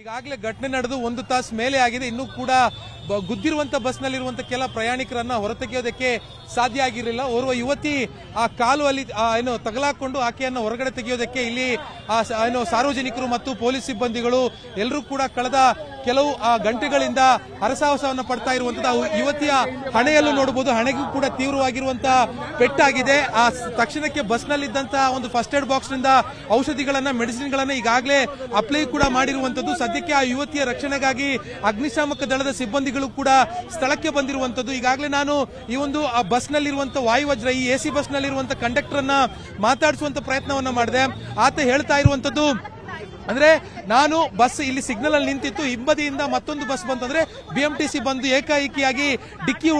ಈಗಾಗಲೇ ಘಟನೆ ನಡೆದು 1 ತಾಸು ಮೇಲೆ ಆಗಿದೆ. ಇನ್ನೂ ಕೂಡ ಗುದ್ದಿರುವಂತ ಬಸ್ನಲ್ಲಿರುವಂತ ಕೆಲ ಪ್ರಯಾಣಿಕರನ್ನ ಹೊರತೆಗೆಯೋದಕ್ಕೆ ಸಾಧ್ಯ ಆಗಿರಲಿಲ್ಲ. ಓರ್ವ ಯುವತಿ ಆ ಕಾಲು ಅಲ್ಲಿ ಏನು ತಗಲಾಕೊಂಡು ಆಕೆಯನ್ನ ಹೊರಗಡೆ ತೆಗೆಯೋದಕ್ಕೆ ಇಲ್ಲಿ ಏನು ಸಾರ್ವಜನಿಕರು ಮತ್ತು ಪೊಲೀಸ್ ಸಿಬ್ಬಂದಿಗಳು ಎಲ್ಲರೂ ಕೂಡ ಕಳೆದ ಕೆಲವು ಗಂಟೆಗಳಿಂದ ಹರಸಾಹಸವನ್ನು ಪಡ್ತಾ ಇರುವಂತದ್ದು. ಯುವತಿಯ ಹಣೆಯಲ್ಲೂ ನೋಡಬಹುದು, ಹಣೆಗೂ ಕೂಡ ತೀವ್ರವಾಗಿರುವಂತಹ ಪೆಟ್ಟಾಗಿದೆ. ಆ ತಕ್ಷಣಕ್ಕೆ ಬಸ್ನಲ್ಲಿದ್ದಂತ ಒಂದು ಫಸ್ಟ್ ಏಡ್ ಬಾಕ್ಸ್ ನಿಂದ ಔಷಧಿಗಳನ್ನ ಮೆಡಿಸಿನ್ ಗಳನ್ನ ಈಗಾಗಲೇ ಅಪ್ಲೈ ಕೂಡ ಮಾಡಿರುವಂತದ್ದು. ಸದ್ಯಕ್ಕೆ ಆ ಯುವತಿಯ ರಕ್ಷಣೆಗಾಗಿ ಅಗ್ನಿಶಾಮಕ ದಳದ ಸಿಬ್ಬಂದಿಗಳು ಕೂಡ ಸ್ಥಳಕ್ಕೆ ಬಂದಿರುವಂತದ್ದು. ಈಗಾಗಲೇ ನಾನು ಈ ಒಂದು ಬಸ್ ನಲ್ಲಿರುವಂತಹ ವಾಯುವಜ್ರ ಈ ಎಸಿ ಬಸ್ ನಲ್ಲಿರುವಂತಹ ಕಂಡಕ್ಟರ್ ಅನ್ನ ಮಾತಾಡಿಸುವಂತ ಪ್ರಯತ್ನವನ್ನ ಮಾಡಿದೆ. ಆತ ಹೇಳ್ತಾ ಇರುವಂತದ್ದು ಅಂದ್ರೆ ನಾನು ಬಸ್ ಇಲ್ಲಿ ಸಿಗ್ನಲ್ ಅಲ್ಲಿ ನಿಂತಿತ್ತು, ಹಿಂಬದಿಯಿಂದ ಮತ್ತೊಂದು ಬಸ್ ಬಂತಂದ್ರೆ ಬಿಎಂಟಿಸಿ ಬಂದು ಏಕಾಏಕಿಯಾಗಿ ಡಿಕ್ಕಿ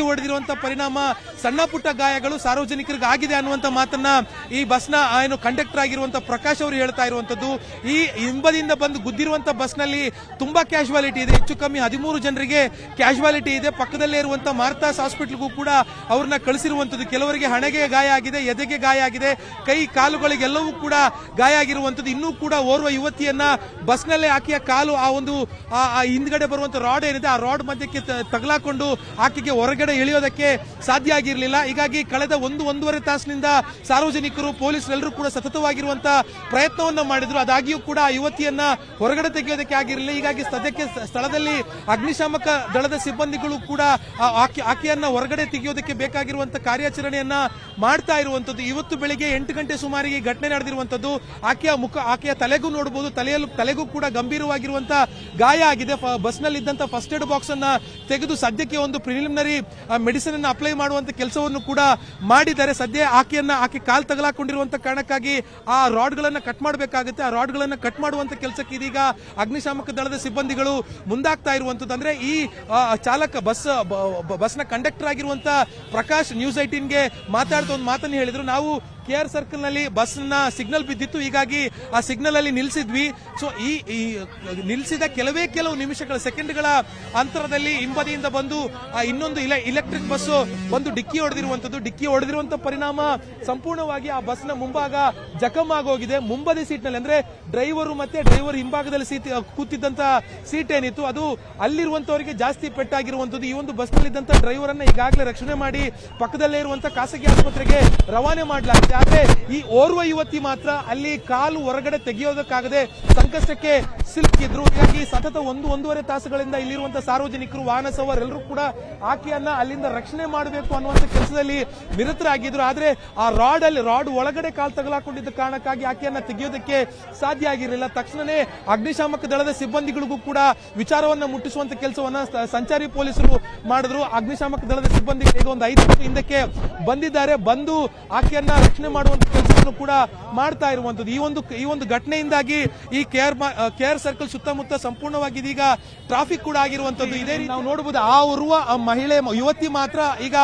ಹೊಡೆದಿರುವಂತಹ ಪರಿಣಾಮ ಸಣ್ಣ ಪುಟ್ಟ ಗಾಯಗಳು ಸಾರ್ವಜನಿಕರಿಗೆ ಆಗಿದೆ ಅನ್ನುವಂತ ಮಾತನ್ನ ಈ ಬಸ್ನ ಏನು ಕಂಡಕ್ಟರ್ ಆಗಿರುವಂತಹ ಪ್ರಕಾಶ್ ಅವರು ಹೇಳ್ತಾ ಇರುವಂತದ್ದು. ಈ ಹಿಂಬದಿಯಿಂದ ಬಂದು ಗುದ್ದಿರುವಂತಹ ಬಸ್ ನಲ್ಲಿ ತುಂಬಾ ಕ್ಯಾಶುವಾಲಿಟಿ ಇದೆ, ಹೆಚ್ಚು ಕಮ್ಮಿ 13 ಜನರಿಗೆ ಕ್ಯಾಶುವಾಲಿಟಿ ಇದೆ. ಪಕ್ಕದಲ್ಲೇ ಇರುವಂತಹ ಮಾರ್ಥಾಸ್ ಹಾಸ್ಪಿಟಲ್ಗೂ ಕೂಡ ಅವ್ರನ್ನ ಕಳಿಸಿರುವಂತದ್ದು. ಕೆಲವರಿಗೆ ಹಣೆಗೆ ಗಾಯ ಆಗಿದೆ, ಎದೆಗೆ ಗಾಯ ಆಗಿದೆ, ಕೈ ಕಾಲುಗಳಿಗೆಲ್ಲವೂ ಕೂಡ ಗಾಯ ಆಗಿರುವಂತದ್ದು. ಇನ್ನೂ ಕೂಡ ಓರ್ವ ಯುವತಿಯನ್ನ ಬಸ್ನಲ್ಲೇ ಆಕೆಯ ಕಾಲು ಆ ಒಂದು ಹಿಂದ್ಗಡೆ ಬರುವಂತ ರಾಡ್ ಏನಿದೆ ಆ ರಾಡ್ ಮಧ್ಯಕ್ಕೆ ತಗಲಾಕೊಂಡು ಆಕೆಗೆ ಹೊರಗಡೆ ಇಳಿಯೋದಕ್ಕೆ ಸಾಧ್ಯ ಆಗಿರಲಿಲ್ಲ. ಹೀಗಾಗಿ ಕಳೆದ 1-1.5 ತಾಸಿನಿಂದ ಸಾರ್ವಜನಿಕರು ಪೊಲೀಸರೆಲ್ಲರೂ ಕೂಡ ಸತತವಾಗಿರುವಂತಹ ಪ್ರಯತ್ನವನ್ನ ಮಾಡಿದ್ರು. ಅದಾಗಿಯೂ ಕೂಡ ಆ ಯುವತಿಯನ್ನ ಹೊರಗಡೆ ತೆಗೆಯೋದಕ್ಕೆ ಆಗಿರಲಿಲ್ಲ. ಹೀಗಾಗಿ ಸದ್ಯಕ್ಕೆ ಸ್ಥಳದಲ್ಲಿ ಅಗ್ನಿಶಾಮಕ ದಳದ ಸಿಬ್ಬಂದಿಗಳು ಕೂಡ ಆಕೆಯನ್ನ ಹೊರಗಡೆ ತೆಗೆಯೋದಕ್ಕೆ ಬೇಕಾಗಿರುವಂತಹ ಕಾರ್ಯಾಚರಣೆಯನ್ನ ಮಾಡ್ತಾ ಇರುವಂತದ್ದು. ಇವತ್ತು ಬೆಳಿಗ್ಗೆ 8 ಗಂಟೆ ಸುಮಾರಿಗೆ ಘಟನೆ ನಡೆದಿರುವಂತದ್ದು. ಆಕೆಯ ತಲೆಗೂ ನೋಡಬಹುದು, ತಲೆಗೂ ಕೂಡ ಗಂಭೀರವಾಗಿರುವಂತಹ ಗಾಯ ಆಗಿದೆ. ಬಸ್ ನಲ್ಲಿ ಇದ್ದಂತ ಫಸ್ಟ್ ಏಡ್ ಬಾಕ್ಸ್ ಅನ್ನ ತೆಗೆದು ಸದ್ಯಕ್ಕೆ ಒಂದು ಪ್ರಿಲಿಮಿನರಿ ಮೆಡಿಸಿನ್ ಅನ್ನು ಅಪ್ಲೈ ಮಾಡುವಂತ ಕೆಲಸವನ್ನು ಕೂಡ ಮಾಡಿದ್ದಾರೆ. ಸದ್ಯ ಆಕೆ ಕಾಲ್ ತಗಲಾಕೊಂಡಿರುವಂತ ಕಾರಣಕ್ಕಾಗಿ ಆ ರಾಡ್ ಗಳನ್ನ ಕಟ್ ಮಾಡಬೇಕಾಗುತ್ತೆ. ಆ ರಾಡ್ ಗಳನ್ನ ಕಟ್ ಮಾಡುವಂತ ಕೆಲಸಕ್ಕೆ ಇದೀಗ ಅಗ್ನಿಶಾಮಕ ದಳದ ಸಿಬ್ಬಂದಿಗಳು ಮುಂದಾಗ್ತಾ ಇರುವಂತದ್ದು. ಅಂದ್ರೆ ಈ ಚಾಲಕ ಬಸ್ನ ಕಂಡಕ್ಟರ್ ಆಗಿರುವಂತ ಪ್ರಕಾಶ್ ನ್ಯೂಸ್ 18ಗೆ ಮಾತಾಡ್ತಾ ಒಂದು ಮಾತನ್ನು ಹೇಳಿದ್ರು. ನಾವು KR ಸರ್ಕಲ್ ನಲ್ಲಿ ಬಸ್ ನ ಸಿಗ್ನಲ್ ಬಿದ್ದಿತ್ತು, ಹೀಗಾಗಿ ಆ ಸಿಗ್ನಲ್ ಅಲ್ಲಿ ನಿಲ್ಲಿಸಿದ್ವಿ. ಸೊ ಈ ನಿಲ್ಲಿಸಿದ ಕೆಲವು ನಿಮಿಷಗಳ ಸೆಕೆಂಡ್ಗಳ ಅಂತರದಲ್ಲಿ ಹಿಂಬದಿಯಿಂದ ಬಂದು ಇನ್ನೊಂದು ಇಲೆಕ್ಟ್ರಿಕ್ ಬಸ್ ಬಂದು ಡಿಕ್ಕಿ ಹೊಡೆದಿರುವಂತಹ ಪರಿಣಾಮ ಸಂಪೂರ್ಣವಾಗಿ ಆ ಬಸ್ ನ ಮುಂಭಾಗ ಜಖಮ್ ಆಗೋಗಿದೆ. ಮುಂಬದಿ ಸೀಟ್ ನಲ್ಲಿ ಅಂದ್ರೆ ಡ್ರೈವರ್ ಹಿಂಭಾಗದಲ್ಲಿ ಕೂತಿದ್ದಂತ ಸೀಟ್ ಏನಿತ್ತು ಅದು ಅಲ್ಲಿರುವಂತವರಿಗೆ ಜಾಸ್ತಿ ಪೆಟ್ಟಾಗಿರುವಂತದ್ದು. ಈ ಒಂದು ಬಸ್ ನಲ್ಲಿ ಇದ್ದಂತ ಡ್ರೈವರ್ ಅನ್ನ ಈಗಾಗಲೇ ರಕ್ಷಣೆ ಮಾಡಿ ಪಕ್ಕದಲ್ಲೇ ಇರುವಂತಹ ಖಾಸಗಿ ಆಸ್ಪತ್ರೆಗೆ ರವಾನೆ ಮಾಡಲಾಗಿದೆ. ಆದ್ರೆ ಈ ಓರ್ವ ಯುವತಿ ಮಾತ್ರ ಅಲ್ಲಿ ಕಾಲು ಹೊರಗಡೆ ತೆಗೆಯೋದಕ್ಕಾಗದೆ ಸಂಕಷ್ಟಕ್ಕೆ ಸಿಲುಕಿದ್ರು. ಹೀಗಾಗಿ ಸತತ 1-1.5 ತಾಸುಗಳಿಂದ ಇಲ್ಲಿರುವಂತಹ ಸಾರ್ವಜನಿಕರು, ವಾಹನ ಸವಾರರೆಲ್ಲರೂ ಕೂಡ ಆಕೆಯನ್ನ ಅಲ್ಲಿಂದ ರಕ್ಷಣೆ ಮಾಡಬೇಕು ಅನ್ನುವಂತ ಕೆಲಸದಲ್ಲಿ ನಿರತರಾಗಿದ್ರು. ಆದ್ರೆ ಆ ರಾಡ್ ಒಳಗಡೆ ಕಾಲು ತಗಲಾಕೊಂಡಿದ್ದ ಕಾರಣಕ್ಕಾಗಿ ಆಕೆಯನ್ನ ತೆಗೆಯೋದಕ್ಕೆ ಸಾಧ್ಯ ಆಗಿರಲಿಲ್ಲ. ತಕ್ಷಣವೇ ಅಗ್ನಿಶಾಮಕ ದಳದ ಸಿಬ್ಬಂದಿಗಳಿಗೂ ಕೂಡ ವಿಚಾರವನ್ನ ಮುಟ್ಟಿಸುವಂತ ಕೆಲಸವನ್ನ ಸಂಚಾರಿ ಪೊಲೀಸರು ಮಾಡಿದ್ರು. ಅಗ್ನಿಶಾಮಕ ದಳದ ಸಿಬ್ಬಂದಿಗಳು ಒಂದು 5 ನಿಮಿಷ ಹಿಂದಕ್ಕೆ ಬಂದಿದ್ದಾರೆ, ಬಂದು ಆಕೆಯನ್ನ ರಕ್ಷಣೆ ಮಾಡುವಂತ ಕೆಲಸವನ್ನು ಕೂಡ ಮಾಡ್ತಾ ಇರುವಂತದ್ದು. ಈ ಒಂದು ಘಟನೆಯಿಂದಾಗಿ ಈ KR ಸರ್ಕಲ್ ಸುತ್ತಮುತ್ತ ಸಂಪೂರ್ಣವಾಗಿ ಇದೀಗ ಟ್ರಾಫಿಕ್ ಕೂಡ ಆಗಿರುವಂತದ್ದು. ಇದೇ ರೀತಿ ನಾವು ನೋಡಬಹುದು. ಆ ಓರ್ವ ಯುವತಿ ಮಾತ್ರ ಈಗ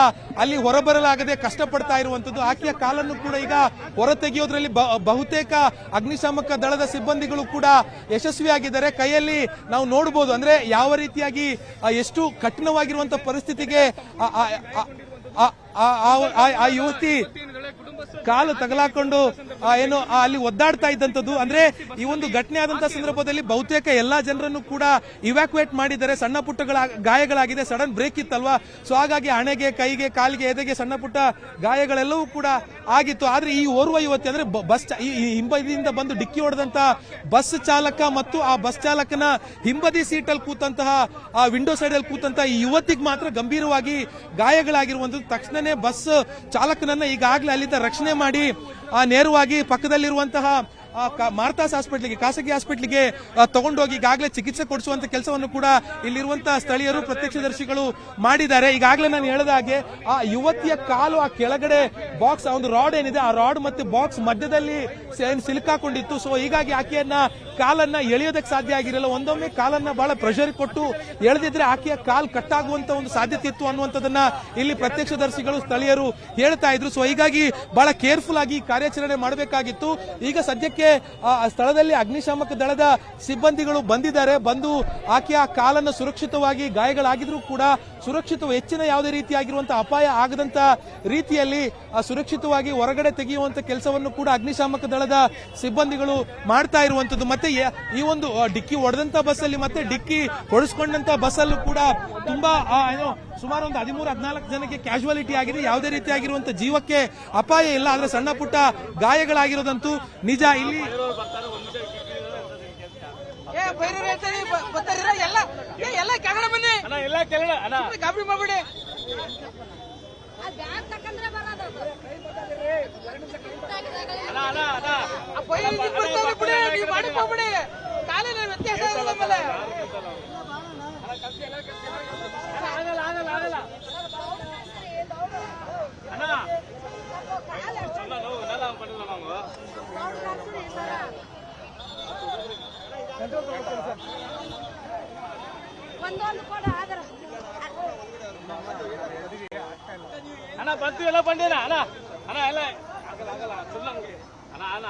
ಅಲ್ಲಿ ಹೊರಬರಲಾಗದೆ ಕಷ್ಟಪಡ್ತಾ ಇರುವಂತದ್ದು. ಆಕೆಯ ಕಾಲನ್ನು ಕೂಡ ಈಗ ಹೊರ ತೆಗೆಯೋದ್ರಲ್ಲಿ ಬಹುತೇಕ ಅಗ್ನಿಶಾಮಕ ದಳದ ಸಿಬ್ಬಂದಿಗಳು ಕೂಡ ಯಶಸ್ವಿಯಾಗಿದ್ದಾರೆ. ಕೈಯಲ್ಲಿ ನಾವು ನೋಡಬಹುದು ಅಂದ್ರೆ ಯಾವ ರೀತಿಯಾಗಿ ಎಷ್ಟು ಕಠಿಣವಾಗಿರುವಂತಹ ಪರಿಸ್ಥಿತಿಗೆ ಆ ಯುವತಿ ಕಾಲು ತಗಲಾಕೊಂಡು ಏನು ಅಲ್ಲಿ ಒದ್ದಾಡ್ತಾ ಇದ್ದಂಥದ್ದು. ಅಂದ್ರೆ ಈ ಒಂದು ಘಟನೆ ಆದಂತಹ ಸಂದರ್ಭದಲ್ಲಿ ಬಹುತೇಕ ಎಲ್ಲಾ ಜನರನ್ನು ಕೂಡ ಇವ್ಯಾಕ್ಯುವೇಟ್ ಮಾಡಿದ್ದಾರೆ. ಸಣ್ಣ ಪುಟ್ಟ ಗಾಯಗಳಾಗಿದೆ, ಸಡನ್ ಬ್ರೇಕ್ ಇತ್ತಲ್ವಾ, ಸೊ ಹಾಗಾಗಿ ಹಣೆಗೆ, ಕೈಗೆ, ಕಾಲಿಗೆ, ಎದೆಗೆ ಸಣ್ಣ ಪುಟ್ಟ ಗಾಯಗಳೆಲ್ಲವೂ ಕೂಡ ಆಗಿತ್ತು. ಆದ್ರೆ ಈ ಓರ್ವ ಯುವತಿ ಅಂದ್ರೆ ಹಿಂಬದಿಯಿಂದ ಬಂದು ಡಿಕ್ಕಿ ಹೊಡೆದಂತ ಬಸ್ ಚಾಲಕ ಮತ್ತು ಆ ಬಸ್ ಚಾಲಕನ ಹಿಂಬದಿ ಸೀಟಲ್ಲಿ ಕೂತಂತಹ ಆ ವಿಂಡೋ ಸೈಡ್ ಅಲ್ಲಿ ಕೂತಂತಹ ಈ ಯುವತಿಗೆ ಮಾತ್ರ ಗಂಭೀರವಾಗಿ ಗಾಯಗಳಾಗಿರುವಂತದ್ದು. ತಕ್ಷಣನೇ ಬಸ್ ಚಾಲಕನನ್ನ ಈಗಾಗಲೇ ಅಲ್ಲಿಂದ ರಕ್ಷಣೆ ಮಾಡಿ ನೇರವಾಗಿ ಪಕ್ಕದಲ್ಲಿರುವಂತಹ ಮಾರ್ಥಾಸ್ ಹಾಸ್ಪಿಟಲ್ಗೆ, ಖಾಸಗಿ ಹಾಸ್ಪಿಟಲ್ಗೆ ತಗೊಂಡೋಗಿ ಈಗಾಗಲೇ ಚಿಕಿತ್ಸೆ ಕೊಡಿಸುವಂತ ಕೆಲಸವನ್ನು ಕೂಡ ಇಲ್ಲಿರುವಂತಹ ಸ್ಥಳೀಯರು, ಪ್ರತ್ಯಕ್ಷದರ್ಶಿಗಳು ಮಾಡಿದ್ದಾರೆ. ಈಗಾಗಲೇ ನಾನು ಹೇಳಿದ ಹಾಗೆ ಆ ಯುವತಿಯ ಕಾಲು ಆ ಕೆಳಗಡೆ ಬಾಕ್ಸ್, ಆ ಒಂದು ರಾಡ್ ಏನಿದೆ ಆ ರಾಡ್ ಮತ್ತೆ ಬಾಕ್ಸ್ ಮಧ್ಯದಲ್ಲಿ ಸಿಲುಕಾಕೊಂಡಿತ್ತು. ಸೊ ಹೀಗಾಗಿ ಆಕೆಯನ್ನ ಕಾಲನ್ನ ಎಳೆಯೋದಕ್ಕೆ ಸಾಧ್ಯ ಆಗಿರಲಿಲ್ಲ. ಒಂದೊಮ್ಮೆ ಕಾಲನ್ನ ಬಹಳ ಪ್ರೆಷರ್ ಕೊಟ್ಟು ಎಳೆದಿದ್ರೆ ಆಕೆಯ ಕಾಲ್ ಕಟ್ಟಾಗುವಂತ ಒಂದು ಸಾಧ್ಯತೆ ಇತ್ತು ಅನ್ನುವಂಥದ್ದನ್ನ ಇಲ್ಲಿ ಪ್ರತ್ಯಕ್ಷದರ್ಶಿಗಳು, ಸ್ಥಳೀಯರು ಹೇಳ್ತಾ ಇದ್ರು. ಸೊ ಹೀಗಾಗಿ ಬಹಳ ಕೇರ್ಫುಲ್ ಆಗಿ ಕಾರ್ಯಾಚರಣೆ ಮಾಡಬೇಕಾಗಿತ್ತು. ಈಗ ಸದ್ಯಕ್ಕೆ ಸದ್ಯಕ್ಕೆ ಆ ಸ್ಥಳದಲ್ಲಿ ಅಗ್ನಿಶಾಮಕ ದಳದ ಸಿಬ್ಬಂದಿಗಳು ಬಂದಿದ್ದಾರೆ. ಬಂದು ಆಕೆಯ ಕಾಲನ್ನು ಸುರಕ್ಷಿತವಾಗಿ, ಗಾಯಗಳಾಗಿದ್ರೂ ಕೂಡ ಹೆಚ್ಚಿನ ಯಾವುದೇ ರೀತಿಯಾಗಿರುವಂತಹ ಅಪಾಯ ಆಗದಂತ ರೀತಿಯಲ್ಲಿ ಸುರಕ್ಷಿತವಾಗಿ ಹೊರಗಡೆ ತೆಗೆಯುವಂತ ಕೆಲಸವನ್ನು ಕೂಡ ಅಗ್ನಿಶಾಮಕ ದಳದ ಸಿಬ್ಬಂದಿಗಳು ಮಾಡ್ತಾ ಇರುವಂತದ್ದು. ಮತ್ತೆ ಈ ಒಂದು ಡಿಕ್ಕಿ ಹೊಡೆದಂತ ಬಸ್ ಅಲ್ಲಿ ಮತ್ತೆ ಡಿಕ್ಕಿ ಹೊಡೆಸ್ಕೊಂಡಂತ ಬಸ್ ಅಲ್ಲೂ ಕೂಡ ತುಂಬಾ ಸುಮಾರು ಒಂದು 13-14 ಜನಕ್ಕೆ ಕ್ಯಾಶುಯಾಲಿಟಿ ಆಗಿದೆ. ಯಾವುದೇ ರೀತಿಯಾಗಿರುವಂತಹ ಜೀವಕ್ಕೆ ಅಪಾಯ ಇಲ್ಲ. ಆದ್ರೆ ಸಣ್ಣ ಪುಟ್ಟ ಗಾಯಗಳಾಗಿರೋದಂತೂ ನಿಜ. ಇಲ್ಲಿ ಅಣ್ಣ ಬಂತು ಎಲ್ಲ ಬಂದೇನ ಅಣ್ಣ ಅಣ್ಣ ಎಲ್ಲ ಆಗಲ್ಲ ಆಗಲ್ಲ ಸುಳ್ಳಂಗೆ ಅಣ್ಣ ಅಣ್ಣ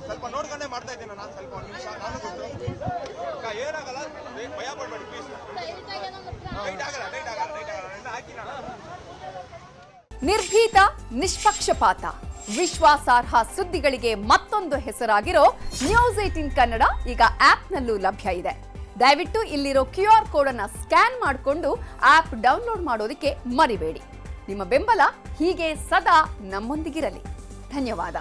ಸ್ವಲ್ಪ ನೋಡ್ಕೊಂಡೆ ಮಾಡ್ತಾ ಇದ್ದೀನಿ ನಾನು. ಸ್ವಲ್ಪ ಒಂದು ನಿಮಿಷ ನಾನು ಗೊತ್ತು ಏನಾಗಲ್ಲ, ಭಯ ಪಡ್ಬೇಡಿ ಪ್ಲೀಸ್. ನಿರ್ಭೀತ, ನಿಷ್ಪಕ್ಷಪಾತ, ವಿಶ್ವಾಸಾರ್ಹ ಸುದ್ದಿಗಳಿಗೆ ಮತ್ತೊಂದು ಹೆಸರಾಗಿರೋ ನ್ಯೂಸ್ 18 ಕನ್ನಡ ಈಗ ಆಪ್ನಲ್ಲೂ ಲಭ್ಯ ಇದೆ. ದಯವಿಟ್ಟು ಇಲ್ಲಿರೋ QR ಕೋಡ್ ಅನ್ನ ಸ್ಕ್ಯಾನ್ ಮಾಡಿಕೊಂಡು ಆಪ್ ಡೌನ್ಲೋಡ್ ಮಾಡೋದಕ್ಕೆ ಮರಿಬೇಡಿ. ನಿಮ್ಮ ಬೆಂಬಲ ಹೀಗೆ ಸದಾ ನಮ್ಮೊಂದಿಗಿರಲಿ. ಧನ್ಯವಾದ.